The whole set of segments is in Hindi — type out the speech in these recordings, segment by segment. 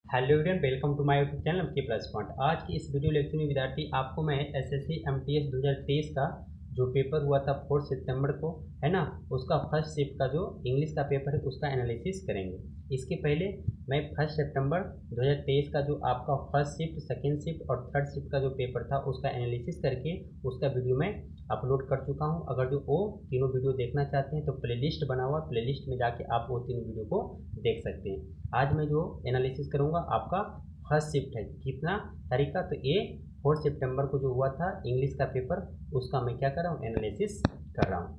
Hello everyone, welcome to my YouTube channel के प्लस पॉइंट। आज की इस वीडियो लेक्चर में विद्यार्थी आपको मैं एसएससी एमटीएस 2023 का जो पेपर हुआ था 4 सितंबर को, है ना, उसका फर्स्ट शिफ्ट का जो इंग्लिश का पेपर है उसका एनालिसिस करेंगे। इसके पहले मैं 1 सितंबर 2023 का जो आपका फर्स्ट शिफ्ट, सेकेंड शिफ्ट और थर्ड शिफ्ट का जो पेपर था उसका एनालिसिस करके उसका वीडियो मैं अपलोड कर चुका हूँ। अगर जो वो तीनों वीडियो देखना चाहते हैं तो प्लेलिस्ट बना हुआ, प्लेलिस्ट में जाके आप वो तीनों वीडियो को देख सकते हैं। आज मैं जो एनालिसिस करूँगा आपका फर्स्ट शिफ्ट है, कितना तारीख का, तो ये 4 सितंबर को जो हुआ था इंग्लिश का पेपर, उसका मैं क्या कर रहा हूँ, एनालिसिस कर रहा हूँ।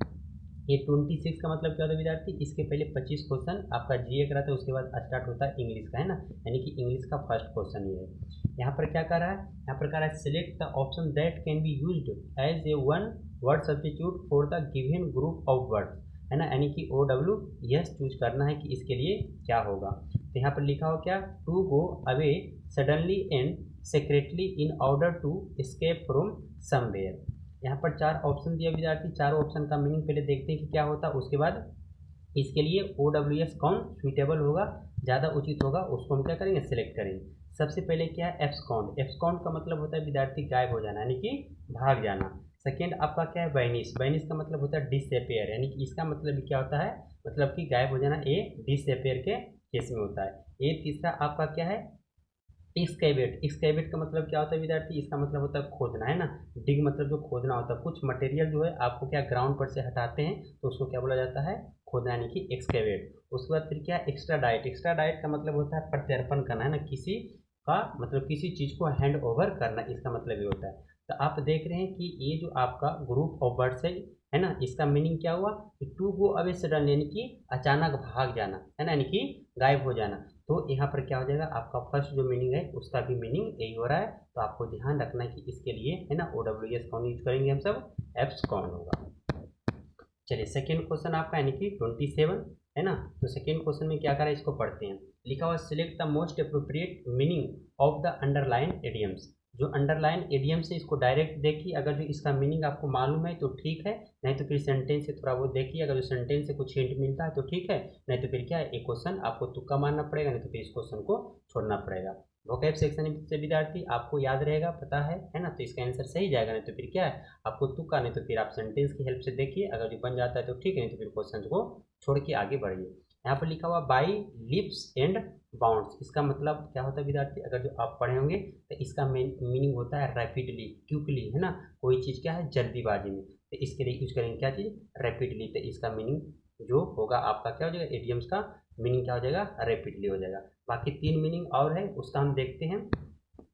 ये 26 का मतलब क्या होता है विद्यार्थी, इसके पहले 25 क्वेश्चन आपका जीए का रहता है, उसके बाद स्टार्ट होता है इंग्लिश का, है ना, यानी कि इंग्लिश का फर्स्ट क्वेश्चन ये है। यहाँ पर क्या कर रहा है, यहाँ पर कर रहा है select the option that can be used as a one word substitute for the given group of words, है ना, यानी कि OW यस चूज करना है कि इसके लिए क्या होगा। तो यहाँ पर लिखा हो क्या, to go away suddenly and secretly in order to escape from somewhere. यहाँ पर 4 ऑप्शन दिया विद्यार्थी, चारों ऑप्शन का मीनिंग पहले देखते हैं कि क्या होता है, उसके बाद इसके लिए OWS कौन सुइटेबल होगा, ज़्यादा उचित होगा, उसको हम क्या करेंगे, सिलेक्ट करेंगे। सबसे पहले क्या है, एब्सकॉन्ड। एब्सकॉन्ड का मतलब होता है विद्यार्थी गायब हो जाना, यानी कि भाग जाना। सेकेंड आपका क्या है, वैनिश। वैनिश का मतलब होता है डिसअपेयर, यानी कि इसका मतलब क्या होता है, मतलब कि गायब हो जाना, ये डिसअपेयर के केस में होता है। ये तीसरा आपका क्या है, एक्सकैवेट। एक्सकैवेट का मतलब क्या होता है विद्यार्थी, इसका मतलब होता है खोदना, है ना। डिग मतलब जो खोदना होता है, कुछ मटेरियल जो है आपको क्या ग्राउंड पर से हटाते हैं तो उसको क्या बोला जाता है, खोदना, यानी कि एक्सकैवेट। उसके बाद फिर क्या है, एक्स्ट्रा डाइट। एक्स्ट्रा डाइट का मतलब होता है प्रत्यर्पण करना, है ना, किसी का मतलब किसी चीज़ को हैंड ओवर करना, इसका मतलब ये होता है। तो आप देख रहे हैं कि ये जो आपका ग्रुप ऑफ वर्ड्स है ना, इसका मीनिंग क्या हुआ कि टू गो अवे सडन, यानी कि अचानक भाग जाना, है ना, यानी कि गायब हो जाना। तो यहाँ पर क्या हो जाएगा, आपका फर्स्ट जो मीनिंग है उसका भी मीनिंग यही हो रहा है। तो आपको ध्यान रखना है कि इसके लिए, है ना, OWS कौन यूज करेंगे हम सब, एप्स कौन होगा। चलिए सेकेंड क्वेश्चन आपका, यानी कि 27, है ना। तो सेकेंड क्वेश्चन में क्या करा है, इसको पढ़ते हैं। लिखा हुआ select the most appropriate meaning of the underline idioms. जो अंडरलाइन एडियम्स है इसको डायरेक्ट देखिए, अगर जो इसका मीनिंग आपको मालूम है तो ठीक है, नहीं तो फिर सेंटेंस से थोड़ा बहुत देखिए, अगर जो सेंटेंस से कुछ हिंट मिलता है तो ठीक है, नहीं तो फिर क्या है, एक क्वेश्चन आपको तुक्का मारना पड़ेगा, नहीं तो फिर इस क्वेश्चन को छोड़ना पड़ेगा। वोकैब सेक्शन से विद्यार्थी आपको याद रहेगा, पता है ना, तो इसका आंसर सही जाएगा, नहीं तो फिर क्या है, आपको तुक्का, नहीं तो फिर आप सेंटेंस की हेल्प से देखिए, अगर जो बन जाता है तो ठीक है, नहीं तो फिर क्वेश्चन को छोड़ के आगे बढ़िए। यहाँ पर लिखा हुआ बाई लिप्स एंड बाउंड्स, इसका मतलब क्या होता है विद्यार्थी, अगर जो आप पढ़े होंगे तो इसका मीनिंग होता है रैपिडली, क्विकली, है ना, कोई चीज़ क्या है जल्दीबाजी में, तो इसके लिए यूज करेंगे क्या चीज़, रैपिडली। तो इसका मीनिंग जो होगा आपका क्या हो जाएगा, एडियम्स का मीनिंग क्या हो जाएगा, रैपिडली हो जाएगा। बाकी 3 मीनिंग और है, उसका हम देखते हैं।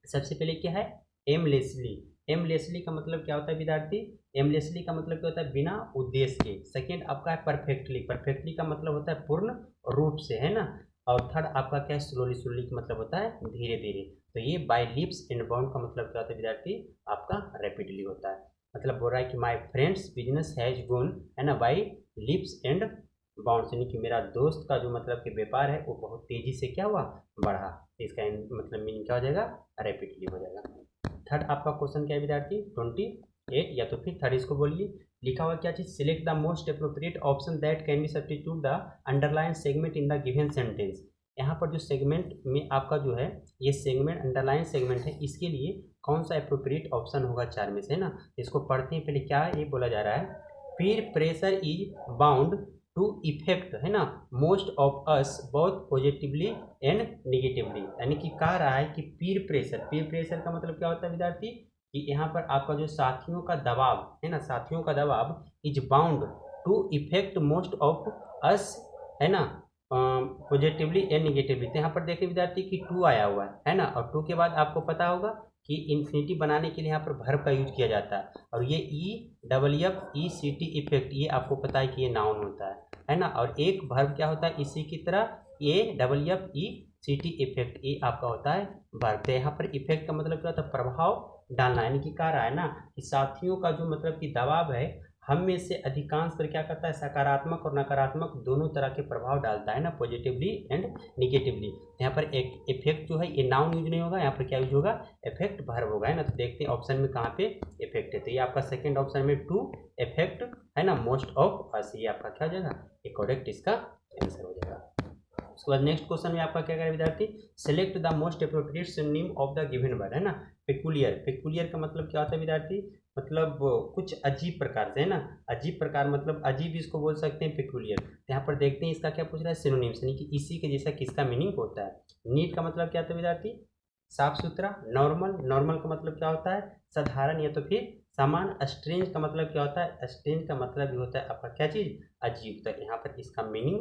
सबसे पहले क्या है, एमलेसली। एमलेसली का मतलब क्या होता है विद्यार्थी, एमलेसली का मतलब क्या होता है, बिना उद्देश्य के। सेकेंड आपका है परफेक्टली। परफेक्टली का मतलब होता है पूर्ण रूप से, है ना। और थर्ड आपका क्या है, स्लोली। स्लोली का मतलब होता है धीरे धीरे। तो ये बाय लिप्स एंड बाउंड का मतलब क्या होता है विद्यार्थी, आपका रैपिडली होता है। मतलब बोल रहा है कि my friends business has grown, है ना, बाई लिप्स एंड बाउंड्स, यानी कि मेरा दोस्त का जो मतलब कि व्यापार है वो बहुत तेजी से क्या हुआ, बढ़ा। इसका मतलब मीनिंग क्या हो जाएगा, रैपिडली हो जाएगा। थर्ड आपका क्वेश्चन क्या है विद्यार्थी, 28, या तो फिर थर्ड इसको बोलिए। लिखा हुआ क्या चीज, select the most appropriate option that can B substitute the underline segment in the given sentence. यहाँ पर जो सेगमेंट में आपका जो है, ये सेगमेंट अंडरलाइन सेगमेंट है, इसके लिए कौन सा अप्रोप्रिएट ऑप्शन होगा 4 में से, है ना। इसको पढ़ते हैं पहले, क्या है ये बोला जा रहा है, peer pressure is bound to affect, है ना, most of us both positively and negatively. यानी कि कह रहा है कि पीर प्रेशर, पीर प्रेशर का मतलब क्या होता है विद्यार्थी, कि यहाँ पर आपका जो साथियों का दबाव है ना, साथियों का दबाव is bound to affect most of us, है ना, पॉजिटिवली एंड निगेटिवली। तो यहाँ पर देखिए विद्यार्थी कि टू आया हुआ है ना, और टू के बाद आपको पता होगा कि इन्फिनिटी बनाने के लिए यहाँ पर वर्ब का यूज किया जाता है, और ये EFFECT इफेक्ट, ये आपको पता है कि ये नाउन होता है ना। और एक वर्ब क्या होता है इसी की तरह, AFFECT इफेक्ट, ये आपका होता है वर्ब। तो यहाँ पर इफेक्ट का मतलब क्या होता है, प्रभाव डालना, यानी कि कह रहा है ना कि साथियों का जो मतलब कि दबाव है, हम में से अधिकांश पर क्या करता है, सकारात्मक और नकारात्मक दोनों तरह के प्रभाव डालता है ना, पॉजिटिवली एंड निगेटिवली। यहाँ पर एक इफेक्ट जो है ये नाउन यूज नहीं होगा, यहाँ पर क्या यूज होगा, इफेक्ट वर्ब होगा, है ना। तो देखते हैं ऑप्शन में कहाँ पे इफेक्ट है, तो ये आपका सेकंड ऑप्शन में टू इफेक्ट, है ना, मोस्ट ऑफ अस, ये आपका क्या हो जाएगा, ये करेक्ट इसका आंसर हो जाएगा। उसके बाद नेक्स्ट क्वेश्चन में आपका क्या करें विद्यार्थी, select the most appropriate synonym of the given word, है ना। पेकुलियर, पेकुलियर का मतलब क्या होता है विद्यार्थी, मतलब कुछ अजीब प्रकार से, है ना। अजीब प्रकार मतलब अजीब इसको बोल सकते हैं पेकुलियर। तो यहाँ पर देखते हैं इसका क्या पूछ रहा है, सिनोनिम्स, यानी कि इसी के जैसा किसका मीनिंग होता है। नीट का मतलब क्या होता है विद्यार्थी, साफ सुथरा। नॉर्मल, नॉर्मल का मतलब क्या होता है, साधारण या तो फिर सामान। स्ट्रेंज का मतलब क्या होता है, स्ट्रेंज का मतलब भी होता है आपका क्या चीज, अजीब। तो यहाँ पर इसका मीनिंग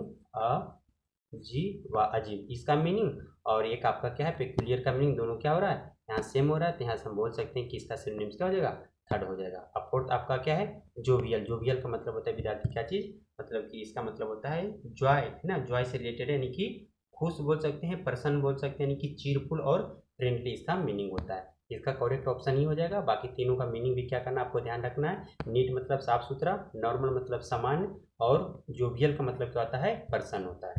अजीब व अजीब, इसका मीनिंग और एक आपका क्या है पेकुलियर का मीनिंग, दोनों क्या हो रहा है, यहाँ सेम हो रहा है। तो यहाँ से हम बोल सकते हैं कि इसका सिनोनिम्स क्या हो जाएगा, थर्ड हो जाएगा। अब फोर्थ आपका क्या है, जोवियल। जोवियल का मतलब होता है विद्यार्थी क्या चीज, मतलब कि इसका मतलब होता है जॉय, है ना। जॉय से रिलेटेड है, यानी कि खुश बोल सकते हैं, प्रसन्न बोल सकते हैं, यानी कि चीरफुल और फ्रेंडली इसका मीनिंग होता है। इसका करेक्ट ऑप्शन ही हो जाएगा। बाकी तीनों का मीनिंग भी क्या करना आपको ध्यान रखना है। नीट मतलब साफ सुथरा, नॉर्मल मतलब सामान्य, और जोवियल का मतलब क्या होता है, प्रसन्न होता है।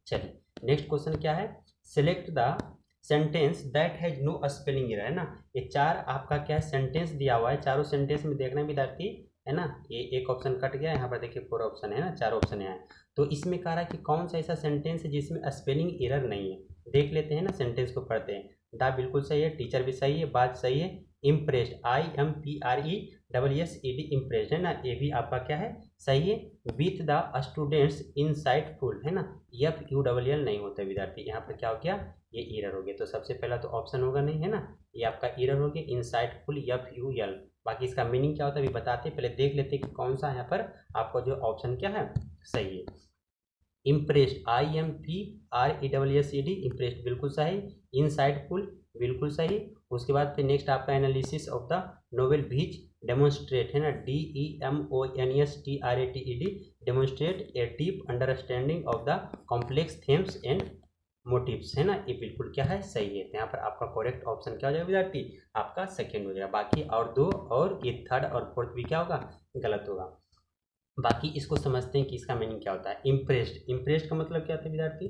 चलिए नेक्स्ट क्वेश्चन क्या है, select the sentence that has no spelling error, है ना। ये चार आपका क्या है सेंटेंस दिया हुआ है, चारों सेंटेंस में देखना विद्यार्थी, है ना। ये एक ऑप्शन कट गया, यहाँ पर देखिए 4 ऑप्शन है ना, 4 ऑप्शन है। तो इसमें कह रहा है कि कौन सा ऐसा सेंटेंस है जिसमें स्पेलिंग एरर नहीं है। देख लेते हैं ना, सेंटेंस को पढ़ते हैं। द बिल्कुल सही है, टीचर भी सही है, बात सही है। इम्प्रेस्ड, IMPRESSED इम्प्रेस्ड, है ना, ये भी आपका क्या है, सही है। विथ द स्टूडेंट्स इनसाइटफुल, है ना, FULL नहीं होता विद्यार्थी, यहाँ पर क्या हो गया, ये एरर हो गया। तो सबसे पहला तो ऑप्शन होगा नहीं, है ना, ये आपका एरर हो गया, इनसाइटफुल FUL। बाकी इसका मीनिंग क्या होता है अभी बताते, पहले देख लेते हैं कि कौन सा यहाँ पर आपका जो ऑप्शन क्या है, सही है। इम्प्रेस्ड, IMPRESSED इम्प्रेस्ड बिल्कुल सही। इनसाइटफुल बिल्कुल सही। उसके बाद फिर नेक्स्ट आपका analysis of the novel beach demonstrate, है ना, DEMONSTRATED demonstrate a deep understanding of the complex themes and motives, है ना, ये बिल्कुल क्या है, सही है। तो यहाँ पर आपका करेक्ट ऑप्शन क्या हो जाएगा विद्यार्थी, आपका सेकेंड हो जाएगा। बाकी और दो और ये थर्ड और फोर्थ भी क्या होगा, गलत होगा। बाकी इसको समझते हैं कि इसका मीनिंग क्या होता है। इम्प्रेस्ड, इम्प्रेस्ड का मतलब क्या होता है विद्यार्थी,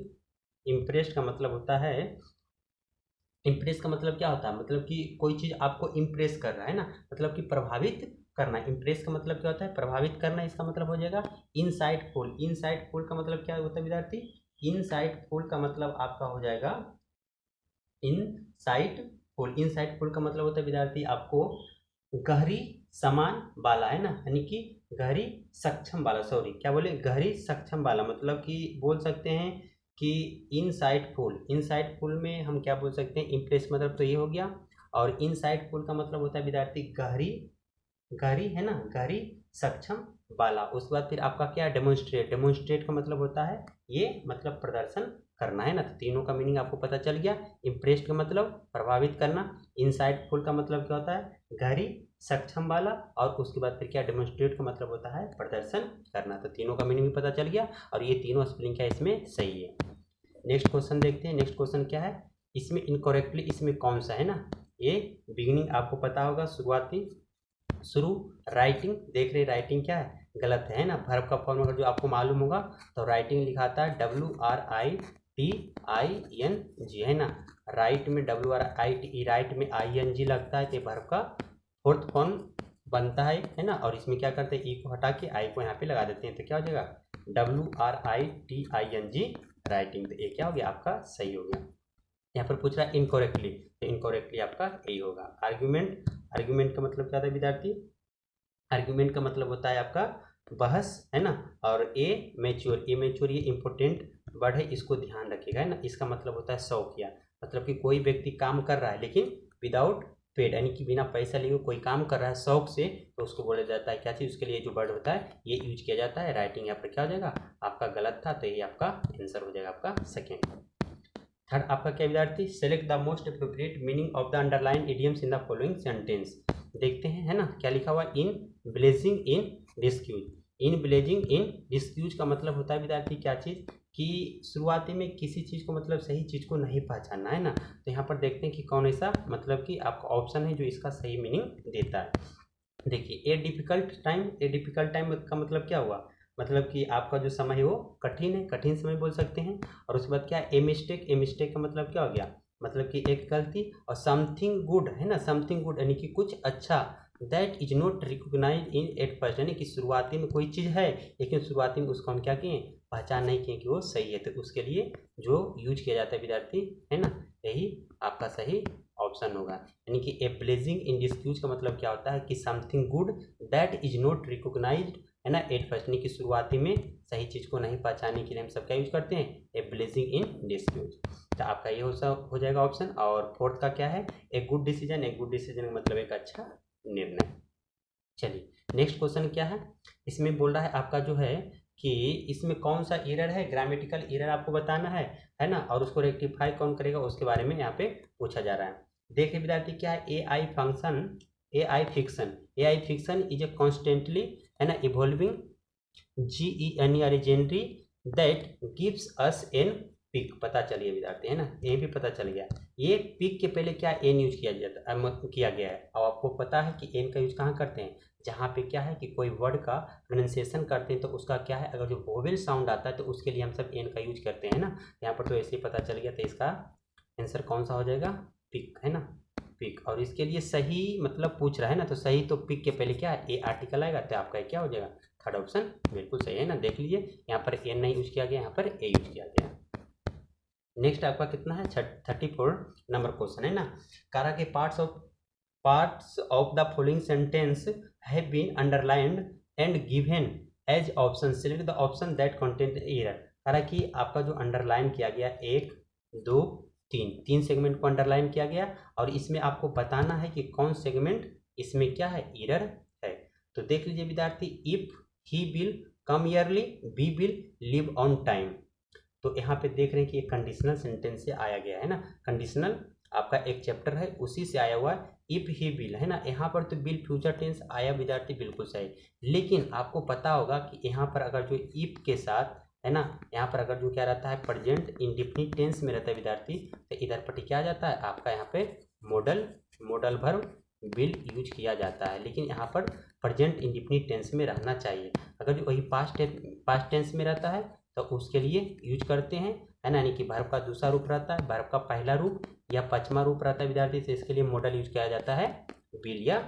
इम्प्रेस्ड का मतलब होता है, इम्प्रेस का मतलब क्या होता है, मतलब कि कोई चीज़ आपको इम्प्रेस कर रहा है ना, मतलब कि प्रभावित करना। इम्प्रेस का मतलब क्या होता है, प्रभावित करना, इसका मतलब हो जाएगा इनसाइटफुल। इनसाइटफुल का मतलब क्या होता है विद्यार्थी, इनसाइटफुल का मतलब आपका हो जाएगा इनसाइटफुल। इनसाइटफुल का मतलब होता है विद्यार्थी आपको गहरी समान वाला, है ना, यानी कि गहरी सक्षम वाला, सॉरी क्या बोले, गहरी सक्षम वाला, मतलब कि बोल सकते हैं कि इनसाइटफुल। इनसाइटफुल में हम क्या बोल सकते हैं, इम्प्रेस मतलब तो ये हो गया, और इनसाइटफुल का मतलब होता है विद्यार्थी गहरी, गहरी, है ना, गहरी सक्षम वाला। उसके बाद फिर आपका क्या है, डेमोन्स्ट्रेट। डेमोन्स्ट्रेट का मतलब होता है ये मतलब प्रदर्शन करना, है ना। तो तीनों का मीनिंग आपको पता चल गया। इम्प्रेस्ड का मतलब प्रभावित करना, इनसाइटफुल का मतलब क्या होता है, गहरी सक्षम वाला, और उसके बाद फिर क्या, डेमोन्स्ट्रेट का मतलब होता है प्रदर्शन करना। तो तीनों का मीनिंग भी पता चल गया, और ये तीनों स्पेलिंग क्या इसमें सही है। नेक्स्ट क्वेश्चन देखते हैं। नेक्स्ट क्वेश्चन क्या है, इसमें इनकरेक्टली इसमें कौन सा है ना, ये बिगिनिंग आपको पता होगा, शुरुआती, शुरू। राइटिंग देख रहे, राइटिंग क्या है, गलत है ना। वर्ब का फॉर्म अगर जो आपको मालूम होगा तो राइटिंग लिखाता है WRITING, है ना। राइट में WRIT, राइट में ING लगता है, तो वर्ब का फोर्थ फॉर्म बनता है ना। और इसमें क्या करते हैं, ई को हटा के आई को यहाँ पे लगा देते हैं, तो क्या हो जाएगा WRITING, राइटिंग। तो ये क्या हो गया आपका, सही हो गया। यहाँ पर पूछ रहा है इनकरेक्टली, तो इनकरेक्टली आपका यही होगा। आर्ग्यूमेंट, आर्ग्यूमेंट का मतलब क्या था विद्यार्थी, आर्ग्यूमेंट का मतलब होता है आपका बहस, है ना। और ए मैच्योर, ए मैच्योर ये इंपॉर्टेंट वर्ड है, इसको ध्यान रखिएगा, है ना। इसका मतलब होता है शौकिया, मतलब कि कोई व्यक्ति काम कर रहा है लेकिन विदाउट पेड, यानी कि बिना पैसा लिए कोई काम कर रहा है शौक से, तो उसको बोला जाता है क्या चीज़, उसके लिए जो वर्ड होता है ये यूज किया जाता है। राइटिंग यहाँ पर क्या हो जाएगा आपका, गलत था, तो ये आपका आंसर हो जाएगा आपका सेकेंड। थर्ड आपका क्या विद्यार्थी, select the most appropriate meaning of the underline idioms in the following sentence. देखते हैं, है ना, क्या लिखा हुआ, इन ब्लेजिंग इन डिस्क्यूज। इन ब्लेजिंग इन डिस्क्यूज का मतलब होता है विद्यार्थी क्या चीज़, कि शुरुआती में किसी चीज़ को मतलब सही चीज़ को नहीं पहचानना, है ना। तो यहाँ पर देखते हैं कि कौन ऐसा मतलब कि आपका ऑप्शन है जो इसका सही मीनिंग देता है। देखिए, a difficult time, a difficult time का मतलब क्या हुआ, मतलब कि आपका जो समय है वो कठिन है, कठिन समय बोल सकते हैं। और उसके बाद क्या, ए मिस्टेक, ए मिस्टेक का मतलब क्या हो गया, मतलब कि एक गलती। और समथिंग गुड, है ना, समथिंग गुड यानी कि कुछ अच्छा। That is not recognise in at first, यानी कि शुरुआती में कोई चीज़ है लेकिन शुरुआती में उसको हम क्या किए, पहचान नहीं किए कि वो सही है, तो उसके लिए जो यूज किया जाता है विद्यार्थी, है ना, यही आपका सही ऑप्शन होगा। यानी कि ए प्लेजिंग इन डिस्क्यूज का मतलब क्या होता है कि something good that is not recognised, है ना, एट फर्स्ट, यानी कि शुरुआती में सही चीज़ को नहीं पहचानने के लिए हम सब क्या यूज करते हैं, ए प्लेजिंग इन डिस्क्यूज। तो आपका ये हो जाएगा ऑप्शन। और फोर्थ का क्या है, a good decision. A good decision का मतलब एक अच्छा निर्णय। चलिए नेक्स्ट क्वेश्चन क्या है, इसमें बोल रहा है आपका जो है कि इसमें कौन सा एरर है, ग्रामेटिकल एरर आपको बताना है ना, और उसको रेक्टिफाई कौन करेगा उसके बारे में यहाँ पे पूछा जा रहा है। देखिए विद्यार्थी क्या है, AI fiction is a constantly, है ना, evolving GENER that gives us an pick. पता चलिए विद्यार्थी, है ना, ये भी पता चल गया। ये पिक के पहले क्या एन यूज किया गया है, और आपको पता है कि एन का यूज कहाँ करते हैं, जहाँ पे क्या है कि कोई वर्ड का प्रोनाउंसिएशन करते हैं तो उसका क्या है, अगर जो वोवेल साउंड आता है तो उसके लिए हम सब एन का यूज करते हैं ना। यहाँ पर तो ऐसे ही पता चल गया, तो इसका आंसर कौन सा हो जाएगा, पिक, है ना, पिक। और इसके लिए सही मतलब पूछ रहा है ना, तो सही तो पिक के पहले क्या है, ए आर्टिकल आएगा, तो आपका क्या हो जाएगा, थर्ड ऑप्शन बिल्कुल सही है ना। देख लीजिए यहाँ पर एन नहीं यूज किया गया, यहाँ पर ए यूज किया गया। नेक्स्ट आपका कितना है, 34 नंबर क्वेश्चन, है ना। कह रहा कि parts of the following sentence have been underlined and given as option, select the option that contain error. कह रहा कि आपका जो अंडरलाइन किया गया, 1 2 3 सेगमेंट को अंडरलाइन किया गया, और इसमें आपको बताना है कि कौन सेगमेंट इसमें क्या है, एरर है। तो देख लीजिए विद्यार्थी, if he will come early, be will leave on time. तो यहाँ पे देख रहे हैं कि एक कंडीशनल सेंटेंस से आया गया है ना, कंडीशनल आपका एक चैप्टर है उसी से आया हुआ है। इफ ही विल, है ना, यहाँ पर तो विल फ्यूचर टेंस आया विद्यार्थी, बिल्कुल सही। लेकिन आपको पता होगा कि यहाँ पर अगर जो इफ के साथ, है ना, यहाँ पर अगर जो क्या रहता है, प्रेजेंट इंडेफिनिट टेंस में रहता है विद्यार्थी, तो इधर पर क्या आ जाता है आपका, यहाँ पे मॉडल वर्ब विल यूज किया जाता है। लेकिन यहाँ पर प्रेजेंट इंडेफिनिट टेंस में रहना चाहिए। अगर जो वही पास्ट टेंस में रहता है तो उसके लिए यूज करते हैं, है ना, यानी कि वर्ब का दूसरा रूप रहता है, वर्ब का पहला रूप या पांचवा रूप रहता है विद्यार्थी, से इसके लिए मॉडल यूज किया जाता है विल, या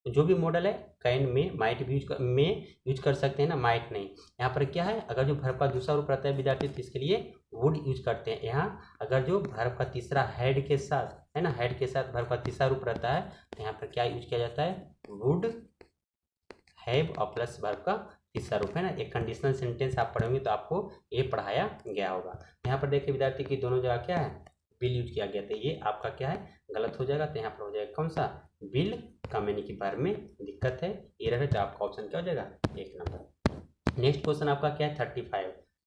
जो भी मॉडल है, कैन में, माइट भी यूज कर सकते हैं ना, माइट नहीं। यहाँ पर क्या है, अगर जो वर्ब का दूसरा रूप रहता है विद्यार्थी तो इसके लिए वुड यूज करते हैं। यहाँ अगर जो वर्ब का तीसरा हेड के साथ, है ना, हेड के साथ वर्ब का तीसरा रूप रहता है तो यहाँ पर क्या यूज किया जाता है, वुड हैव और प्लस वर्ब का तीसरा रूप, है ना। एक कंडीशनल सेंटेंस आप पढ़ेंगे तो आपको ये पढ़ाया गया होगा। यहाँ पर देखिए विद्यार्थी की दोनों जगह क्या है, विल यूज किया गया, तो ये आपका क्या है, गलत हो जाएगा। तो यहाँ पर हो जाएगा कौन सा, विल कम, यानी कि वर्ब में दिक्कत है, एरर है, तो आपका ऑप्शन क्या हो जाएगा, 1 नंबर। नेक्स्ट क्वेश्चन आपका क्या है,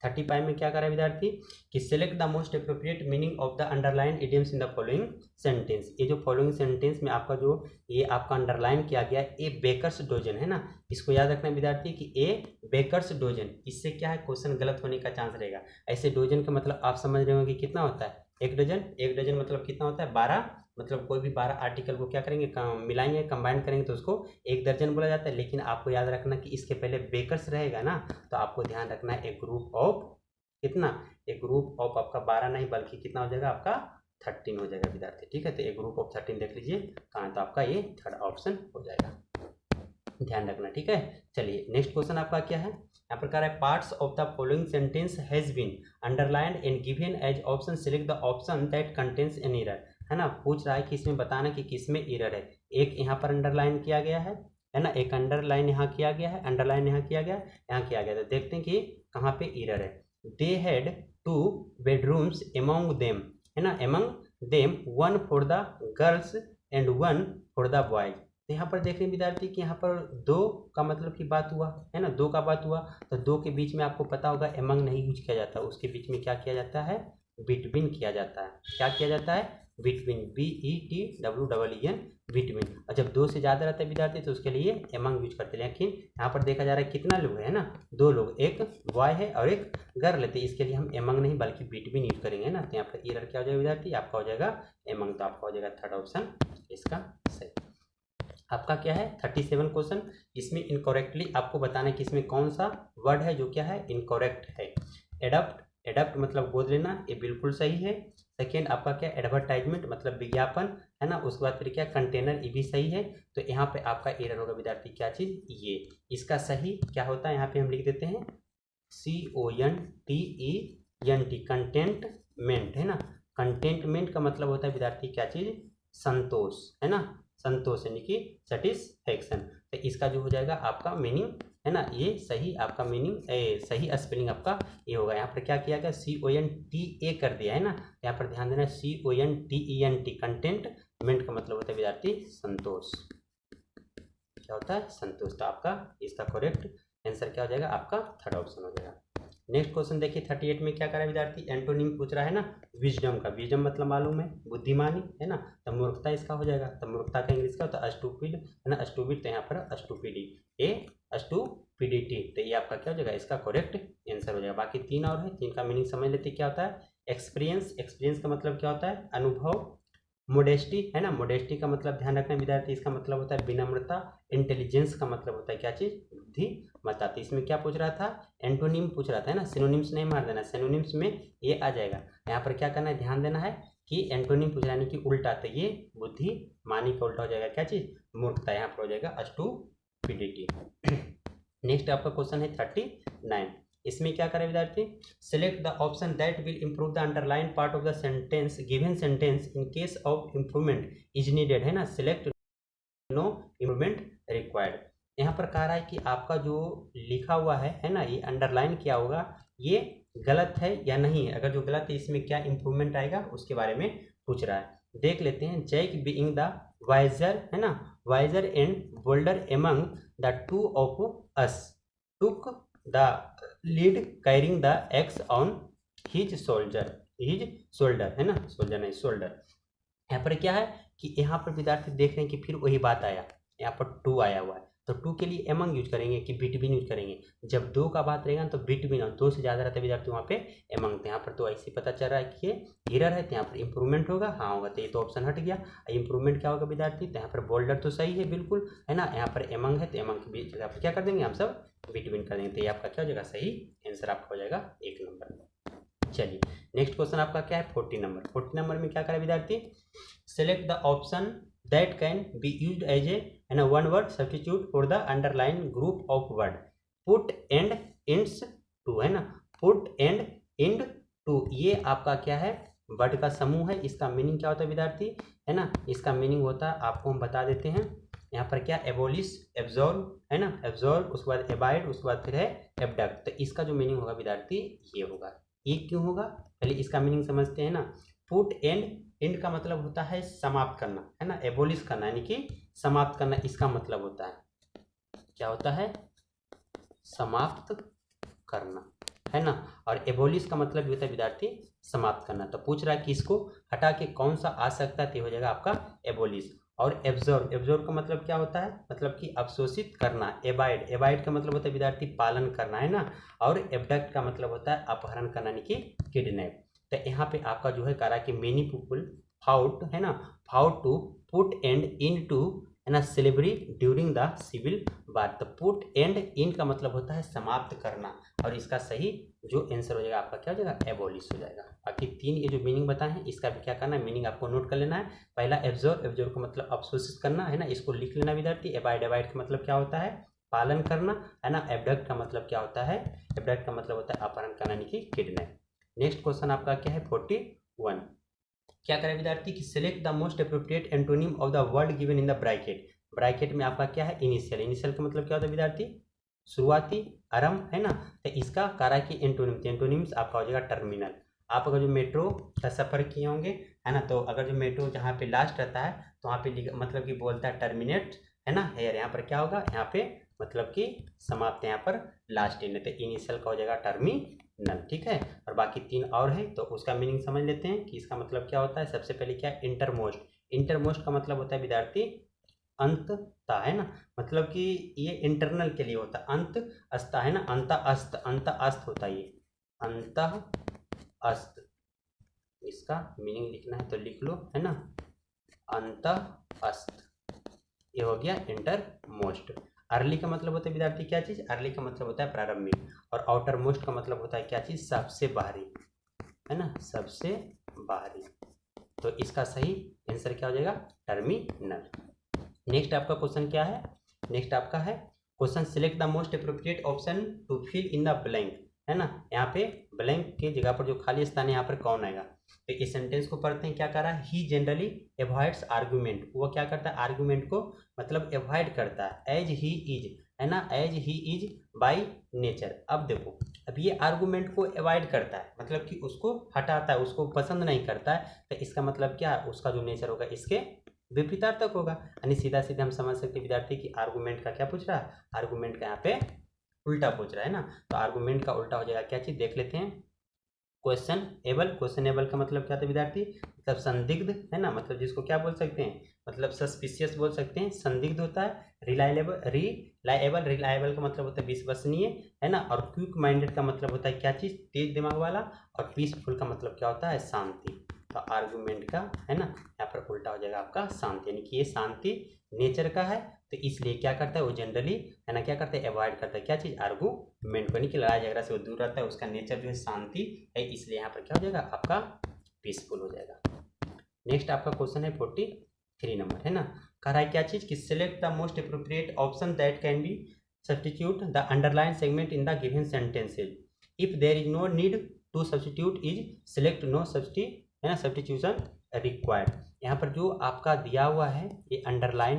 35 में क्या करा विद्यार्थी कि select the most appropriate meaning of the underline idioms in the following sentence. ये जो फॉलोइंग सेंटेंस में आपका जो ये आपका अंडरलाइन किया गया, ए बेकर्स डोजन, है ना, इसको याद रखना विद्यार्थी कि ए बेकर्स डोजन, इससे क्या है, क्वेश्चन गलत होने का चांस रहेगा। ऐसे डोजन का मतलब आप समझ रहे होंगे कि कितना होता है, एक डजन मतलब कितना होता है, 12, मतलब कोई भी 12 आर्टिकल को क्या करेंगे, मिलाएंगे, कंबाइन करेंगे तो उसको एक दर्जन बोला जाता है। लेकिन आपको याद रखना कि इसके पहले बेकर्स रहेगा ना, तो आपको ध्यान रखना है एक ग्रुप ऑफ कितना, एक ग्रुप ऑफ आपका 12 नहीं बल्कि कितना हो जाएगा, आपका 13 हो जाएगा विद्यार्थी, ठीक है। तो एक ग्रुप ऑफ 13 देख लीजिए कहाँ है, तो आपका ये थर्ड ऑप्शन हो जाएगा, ध्यान रखना, ठीक है। चलिए नेक्स्ट क्वेश्चन आपका क्या है, यहाँ पर कह रहा है parts of the following sentence has been underlined and given as option, select the option that contains an error, है ना। पूछ रहा है कि इसमें बताना कि किसमें एरर है। एक यहाँ पर अंडरलाइन किया गया है ना, एक अंडरलाइन यहाँ किया गया है, अंडरलाइन यहाँ किया गया, यहाँ किया गया, तो देखते हैं कि कहाँ पे एरर है। They had 2 bedrooms among them, है ना, among them 1 for the girls and 1 for the boys. तो यहाँ पर देख रहे हैं विद्यार्थी कि यहाँ पर 2 का मतलब की बात हुआ, है ना, 2 का बात हुआ, तो 2 के बीच में आपको पता होगा एमंग नहीं यूज किया जाता, उसके बीच में क्या किया जाता है, बिटवीन किया जाता है। क्या किया जाता है, बिटवीन, BETWEEN, बिटवीन। और जब 2 से ज़्यादा रहता है विद्यार्थी तो उसके लिए एमंग यूज करते हैं। लेकिन यहाँ पर देखा जा रहा है कितना लोग है ना, 2 लोग, एक बॉय है और एक गर्ल है, तो इसके लिए हम एमंग नहीं बल्कि बिटवीन यूज करेंगे ना। तो यहाँ पर एरर क्या हो जाएगा विद्यार्थी, आपका हो जाएगा एमंग, तो आपका हो जाएगा थर्ड ऑप्शन इसका सही। आपका क्या है 37 क्वेश्चन, इसमें इनकरेक्टली आपको बताना है कि इसमें कौन सा वर्ड है जो क्या है इनकरेक्ट है। एडप्ट मतलब गोद लेना, ये बिल्कुल सही है। सेकेंड आपका क्या एडवर्टाइजमेंट मतलब विज्ञापन, है ना। उसके बाद फिर क्या कंटेनर, ये भी सही है। तो यहाँ पे आपका एरर होगा विद्यार्थी क्या चीज़, ये, इसका सही क्या होता है यहाँ पे हम लिख देते हैं CONTENT, कंटेंटमेंट है ना। कंटेंटमेंट का मतलब होता है विद्यार्थी क्या चीज, संतोष है ना, संतोष यानी कि सेटिस्फैक्शन। तो इसका जो हो जाएगा आपका मीनिंग है ना, ये सही आपका मीनिंग सही स्पेलिंग आपका ये होगा। यहाँ पर क्या किया गया, CONTA कर दिया है ना, यहाँ पर ध्यान देना CONTENT, कंटेंटमेंट का मतलब होता है विद्यार्थी संतोष, क्या होता है संतोष। तो आपका इसका करेक्ट आंसर क्या हो जाएगा, आपका थर्ड ऑप्शन हो जाएगा। नेक्स्ट क्वेश्चन देखिए 38 में क्या करा विद्यार्थी, एंटोनिम पूछ रहा है ना विजडम का। विजडम मतलब मालूम है बुद्धिमानी है ना, तो मूर्खता इसका हो जाएगा। तो मूर्खता का इंग्लिश क्या होता है, स्टूपिड है ना, स्टूपिड, तो यहाँ पर स्टूपिडिटी, तो ये आपका क्या हो जाएगा, इसका करेक्ट आंसर हो जाएगा। बाकी तीन और है, तीन का मीनिंग समझ लेते क्या होता है। एक्सपीरियंस, एक्सपीरियंस का मतलब क्या होता है, अनुभव। मोडेस्टी है ना, मोडेस्टी का मतलब ध्यान रखना विद्यार्थी, इसका मतलब होता है विनम्रता। इंटेलिजेंस का मतलब होता है क्या चीज, बुद्धिमत्ता। तो इसमें क्या पूछ रहा था, एंटोनिम पूछ रहा था है ना, सिनोनिम्स नहीं मार देना, सिनोनिम्स में ये आ जाएगा। यहाँ पर क्या करना है, ध्यान देना है कि एंटोनिम पूछ रहा है कि उल्टा, तो ये बुद्धिमानी का उल्टा हो जाएगा क्या चीज, मूर्खता, यहाँ पर हो जाएगा स्टूपिडिटी। नेक्स्ट आपका क्वेश्चन है 39, इसमें क्या करें विद्यार्थी, select the option that will improve the underline part of the sentence, given sentence in case of improvement is needed है ना, सिलेक्ट नो इंप्रूवमेंट रिक्वायर्ड। यहाँ पर कह रहा है कि आपका जो लिखा हुआ है ना, ये अंडरलाइन किया होगा, ये गलत है या नहीं है। अगर जो गलत है इसमें क्या इंप्रूवमेंट आएगा उसके बारे में पूछ रहा है। देख लेते हैं, जैक बीइंग द वाइजर है ना, wiser and bolder among the two of us took the lead carrying the axe on his shoulder है ना, सोल्जर नहीं शोल्डर। यहाँ पर क्या है कि यहाँ पर विद्यार्थी देख रहे हैं कि फिर वही बात आया, यहाँ पर टू आया हुआ है, तो टू के लिए एमंग यूज करेंगे कि बिटवीन यूज करेंगे। जब दो का बात रहेगा तो बिटवीन, और दो से ज़्यादा रहता है विद्यार्थी वहाँ पे एमंग। तो यहाँ पर तो ऐसे पता चल रहा है कि ये एरर है, तो यहाँ पर इंप्रूवमेंट होगा, हाँ होगा, तो ये तो ऑप्शन हट गया। इंप्रूवमेंट क्या होगा विद्यार्थी, तो यहाँ पर बोल्डर तो सही है बिल्कुल है ना, यहाँ पर एमंग है, तो एमंग की जगह पर क्या कर देंगे हम सब, बिटवीन कर देंगे। तो ये आपका क्या हो जाएगा, सही आंसर आपका हो जाएगा 1 नंबर। चलिए नेक्स्ट क्वेश्चन आपका क्या है 40 नंबर। 40 नंबर में क्या करें विद्यार्थी, select the option that can be used as a one word substitute for the underline group of word, put end ends to है ना, पुट एंड इंड टू, ये आपका क्या है, वर्ड का समूह है। इसका मीनिंग क्या होता है विद्यार्थी है ना, इसका मीनिंग होता है आपको हम बता देते हैं। यहाँ पर क्या, एबोलिश, एब्जॉर्व है ना, एब्जॉर्व, उसके बाद एबाइड, उसके बाद फिर है एबडक्ट। तो इसका जो मीनिंग होगा विद्यार्थी ये होगा। ये क्यों होगा, पहले इसका मीनिंग समझते हैं ना। पुट एंड, एंड का मतलब होता है समाप्त करना है ना, एबोलिश करना यानी कि समाप्त करना, इसका मतलब होता है क्या होता है, समाप्त करना है ना। और एबोलिश का मतलब भी होता है विद्यार्थी समाप्त करना। तो पूछ रहा है कि इसको हटा के कौन सा आ सकता है, तो हो जाएगा आपका एबोलिश। और एब्जॉर्व, एब्जॉर्व का मतलब क्या होता है, मतलब कि अवशोषित करना। एबाइड, एबाइड का मतलब होता है विद्यार्थी पालन करना है ना। और एबडक्ट का मतलब होता है अपहरण करना यानी कि किडनैप। तो यहाँ पे आपका जो है करा कि मेनी पीपुल फाउट है ना, fought to put end in to है ना slavery during the civil war. तो पुट एंड इन का मतलब होता है समाप्त करना, और इसका सही जो आंसर हो जाएगा आपका क्या हो जाएगा, एबोलिश हो जाएगा। बाकी तीन ये जो मीनिंग बताए हैं इसका भी क्या करना है, मीनिंग आपको नोट कर लेना है। पहला एब्जॉर्व, एब्जॉर्व का मतलब अवशोषित करना है ना, इसको लिख लेना विद्यार्थी। एबाइड, एबाइड का मतलब क्या होता है, पालन करना है ना। एबडक्ट का मतलब क्या होता है, एबडक्ट का मतलब होता है अपहरण करना यानी कि किडनैप। नेक्स्ट क्वेश्चन आपका क्या है 41, क्या करें विद्यार्थी कि select the most appropriate antonym of the word given in the bracket. Bracket में आपका क्या है, इनिशियल, इनिशियल का मतलब क्या होता है विद्यार्थी, शुरुआती, आरंभ है ना। तो इसका करा कि एंटोनिम, एंटोनिम्स आपका हो जाएगा टर्मिनल। आप अगर जो मेट्रो का सफ़र किए होंगे है ना, तो अगर जो मेट्रो जहाँ पे लास्ट रहता है तो वहाँ पे मतलब कि बोलता है टर्मिनेट है ना हेयर, यहाँ पर क्या होगा, यहाँ पे मतलब कि समाप्त, यहाँ पर लास्ट इन, तो इनिशियल का हो जाएगा टर्मिनल, ठीक है। और बाकी तीन और है तो उसका मीनिंग समझ लेते हैं कि इसका मतलब क्या होता है। सबसे पहले क्या है, इंटरमोस्ट, इंटरमोस्ट का मतलब होता है विद्यार्थी अंतता है ना, मतलब कि ये इंटरनल के लिए होता है, अंत अस्ता है ना, अंत अस्त, अंत अस्त होता है ये, अंत अस्त। इसका मीनिंग लिखना है तो लिख लो है ना, अंत अस्त, ये हो गया इंटरमोस्ट। अर्ली का मतलब होता है विद्यार्थी क्या चीज, अर्ली का मतलब होता है प्रारंभिक। और आउटर मोस्ट का मतलब होता है क्या चीज, सबसे बाहरी है ना, सबसे बाहरी। तो इसका सही आंसर क्या हो जाएगा, टर्मिनल। नेक्स्ट आपका क्वेश्चन क्या है, नेक्स्ट आपका है question, select the most appropriate option to fill in the blank. है ना, यहाँ पे ब्लैंक के जगह पर जो खाली स्थान है यहाँ पर कौन आएगा। तो इस सेंटेंस को पढ़ते हैं, क्या कर रहा है, ही जनरली अवॉइड्स आर्गूमेंट, वो क्या करता है, आर्गूमेंट को मतलब अवॉइड करता है, एज ही इज, है ना, as he is by nature. अब देखो, अब ये आर्गूमेंट को अवॉइड करता है मतलब कि उसको हटाता है, उसको पसंद नहीं करता है, तो इसका मतलब क्या है, उसका जो नेचर होगा इसके विपरीतार्थक होगा। यानी सीधा सीधा हम समझ सकते हैं विद्यार्थी की आर्गूमेंट का क्या पूछ रहा है, आर्गूमेंट का यहाँ पे उल्टा पूछ रहा है ना। तो आर्गूमेंट का उल्टा हो जाएगा क्या चीज, देख लेते हैं, क्वेश्चन एबल। क्वेश्चन एबल का मतलब क्या था विद्यार्थी, मतलब संदिग्ध, है ना, मतलब जिसको क्या बोल सकते हैं, मतलब सस्पिशियस बोल सकते हैं, संदिग्ध होता है। रिलायबल, रिलायबल का मतलब होता है विश्वसनीय, है ना। और क्विक माइंडेड का मतलब होता है क्या चीज, तेज दिमाग वाला। और पीसफुल का मतलब क्या होता है, शांति। तो आर्गूमेंट का, है ना, यहाँ पर उल्टा हो जाएगा आपका शांति, यानी कि ये शांति नेचर का है, तो इसलिए क्या करता है वो जनरली, है ना, क्या करता है, अवॉइड करता है क्या चीज, आर्गूमेंट को, यानी कि लड़ाई झगड़ा से वो दूर रहता है, उसका नेचर जो है शांति है, इसलिए यहाँ पर क्या हो जाएगा आपका पीसफुल हो जाएगा। नेक्स्ट आपका क्वेश्चन है 43 नंबर, है ना, कह रहा है क्या चीज, कि select the most appropriate option that can be substitute the underline segment in the given sentences, if there is no need to substitute is select no है ना, सब्सटीट्यूशन रिक्वायर्ड। यहाँ पर जो आपका दिया हुआ है ये अंडरलाइन,